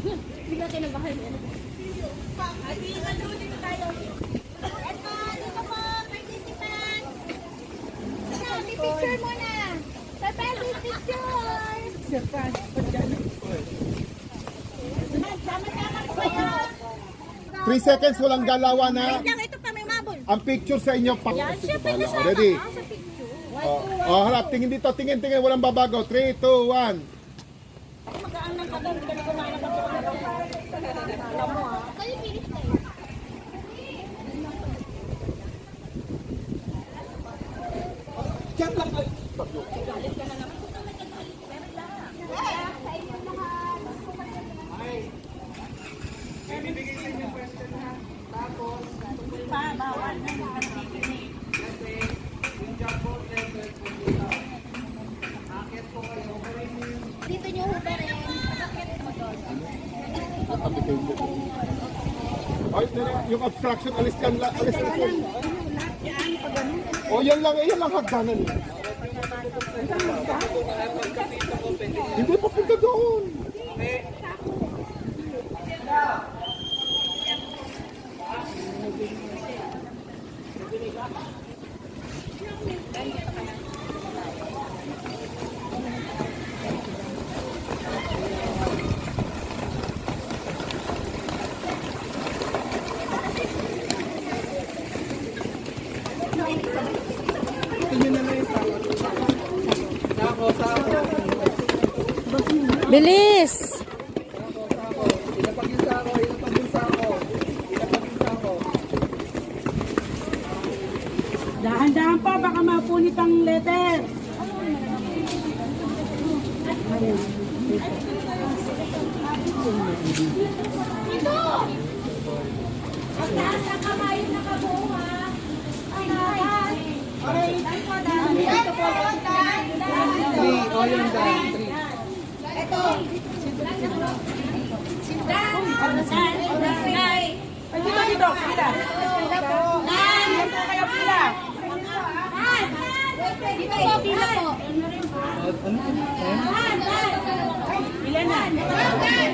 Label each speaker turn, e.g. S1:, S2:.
S1: Bigla kinabahan mo.
S2: Dito tayo. Eto, dito po, participant. Picture muna. Surprise picture.
S1: Surprise pa dyan.
S2: Sama-sama po kayo.
S3: 3 seconds, walang galawan na.
S2: Wait lang, ito pa may mabol.
S3: Ang picture sa inyo.
S2: Yan, syempre kasama
S3: Ready?
S2: ka sa picture.
S3: Harap. Tingin dito. Tingin. Walang babago. 3, 2, 1.
S2: Magaan ng katawan, hindi ka na kumain ng alam mo ah. Kayo pilit kayo.
S3: Diyan lang.
S2: Galit ka na naman. Kung ka nagagalit, meron lang. Sa inyo lahat.
S4: Bibigay sa inyo question ha. Tapos,
S2: Bawal na nakasikinig.
S4: kasi yung jumbo level po dito. Akit po kayo.
S2: Dito nyo hubarin. Sakit mo doon.
S3: Ay, yung obstruction, alis yan. Alis yan. O, yan lang hagdanan. Hindi pa punta doon.
S1: Bilis!
S4: Ilapag yung sako.
S1: Dahan-dahan pa, baka mapunit ang letter.
S2: Ito! Ang taas ng kamay yung nakabuo ha. Ang taas. Ito po. Ito. Dan.
S1: Ay, dito, pila.
S2: Dan.
S1: Kaya pila.
S2: Dito po, pila po.
S1: Pila na.
S2: Dan.